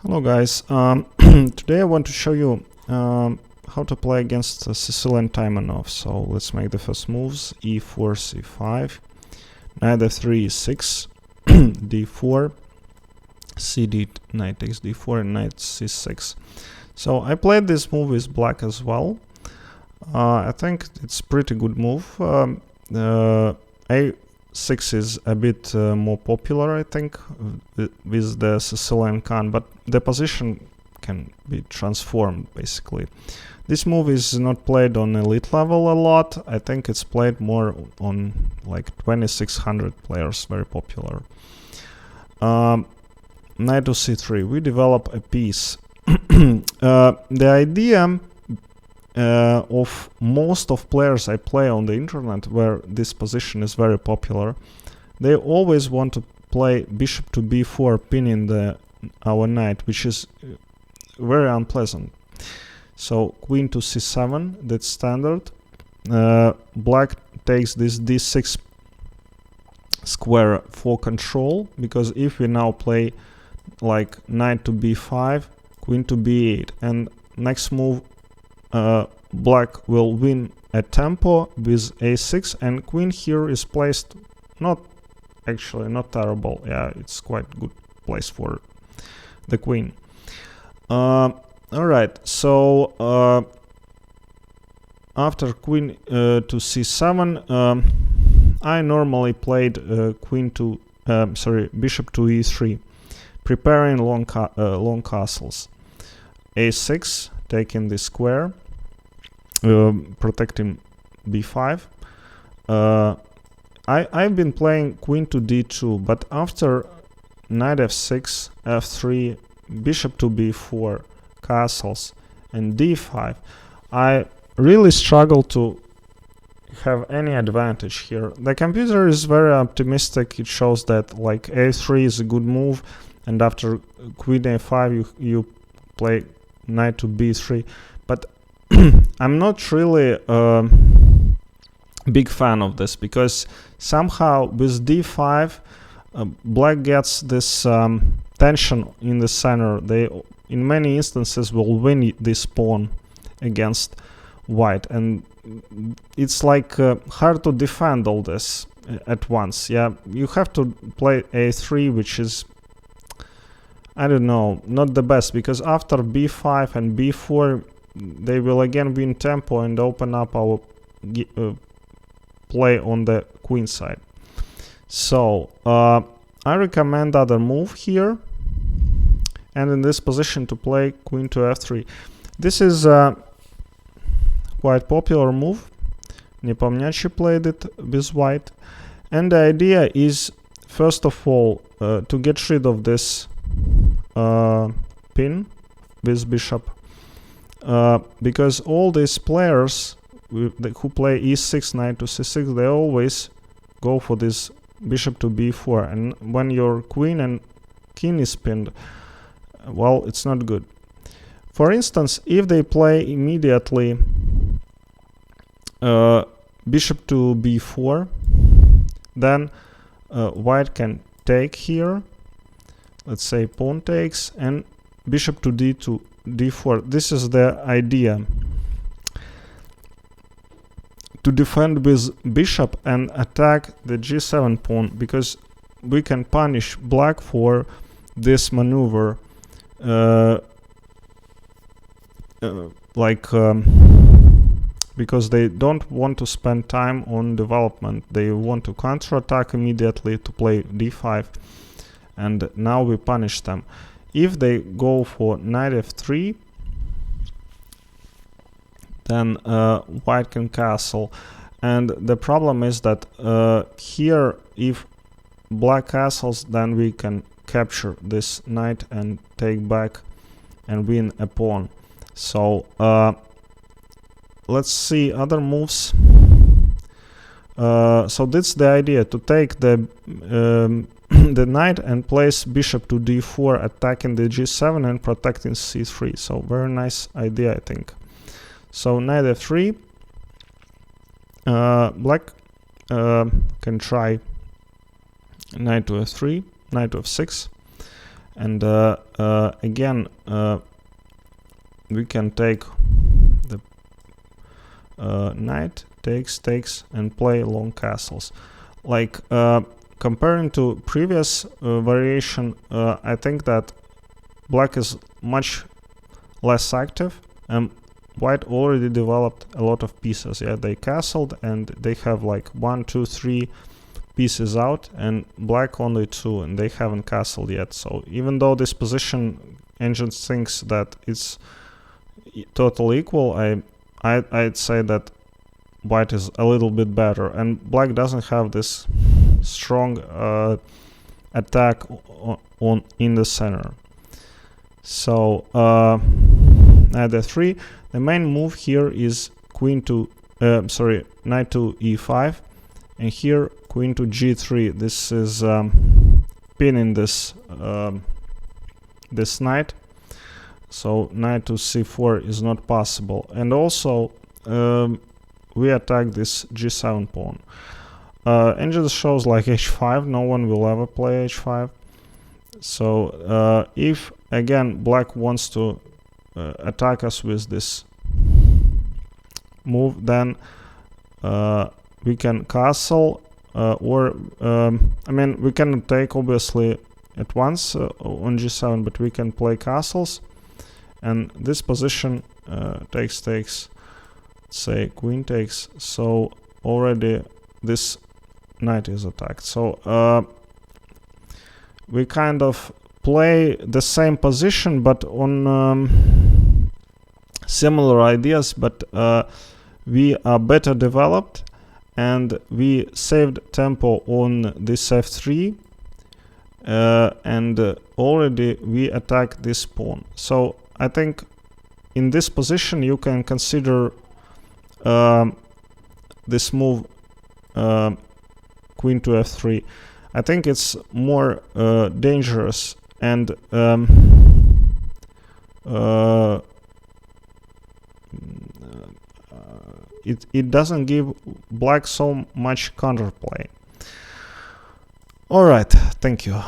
Hello guys, today I want to show you how to play against Sicilian Taimanov. So let's make the first moves: e4, c5, knight f3, e6, d4, cd, knight takes d4, and knight c6. So I played this move with black as well. I think it's pretty good move. A6 is a bit more popular, I think, with the Sicilian Can, but the position can be transformed basically. This move is not played on elite level a lot. I think it's played more on like 2600 players, very popular. Knight to c3, we develop a piece. The idea of most of players I play on the internet, where this position is very popular, they always want to play bishop to b4, pinning our knight, which is very unpleasant. So queen to c7, that's standard. Black takes this d6 square for control, because if we now play like knight to b5, queen to b8, and next move black will win a tempo with a6, and queen here is placed not terrible. Yeah, it's quite good place for the queen. Alright, so after queen to c7, I normally played bishop to e3, preparing long castles. a6, taking the square, protecting b5. I've been playing queen to d2, but after knight f6, f3, bishop to b4, castles, and d5, I really struggle to have any advantage here. The computer is very optimistic. It shows that like a3 is a good move, and after queen a5 you play knight to b3, but I'm not really a big fan of this, because somehow with d5 black gets this tension in the center. They in many instances will win this pawn against white, and it's like hard to defend all this at once. Yeah, you have to play a3, which is, I don't know, not the best, because after b5 and b4 they will again win tempo and open up our play on the queen side. So I recommend other move here, and in this position to play queen to f3. This is a quite popular move. Nepomniachtchi played it with white, and the idea is, first of all, to get rid of this pin with bishop, because all these players who play e6, knight to c6, they always go for this bishop to b4, and when your queen and king is pinned, well, it's not good. For instance, if they play immediately bishop to b4, then white can take here, let's say pawn takes, and bishop to d2, d4. This is the idea, to defend with bishop and attack the g7 pawn, because we can punish black for this maneuver, because they don't want to spend time on development. They want to counterattack immediately to play d5, and now we punish them. If they go for knight f3, then white can castle, and the problem is that here, if black castles, then we can capture this knight and take back and win a pawn. So let's see other moves. So that's the idea, to take the the knight and place bishop to d4, attacking the g7 and protecting c3. So very nice idea, I think. So knight f3, black can try knight to f3, knight to f6, And again, we can take the knight takes and play long castles. Like comparing to previous variation, I think that black is much less active, and white already developed a lot of pieces. Yeah, they castled and they have like 1, 2, 3 pieces out, and black only 2, and they haven't castled yet. So even though this position engine thinks that it's totally equal, I'd say that white is a little bit better, and black doesn't have this strong attack in the center. So knight f3. The main move here is knight to e5, and here queen to g3. This is pinning this this knight, so knight to c4 is not possible. And also we attack this g7 pawn. Engine shows like h5. No one will ever play h5. So if again black wants to attack us with this move, then we can castle, or I mean, we can take obviously at once on g7, but we can play castles, and this position takes, say queen takes, so already this knight is attacked. So we kind of play the same position but on similar ideas, but we are better developed, and we saved tempo on this f3, and already we attack this pawn. So I think in this position you can consider this move queen to f3. I think it's more dangerous, and it doesn't give black so much counterplay. All right, thank you.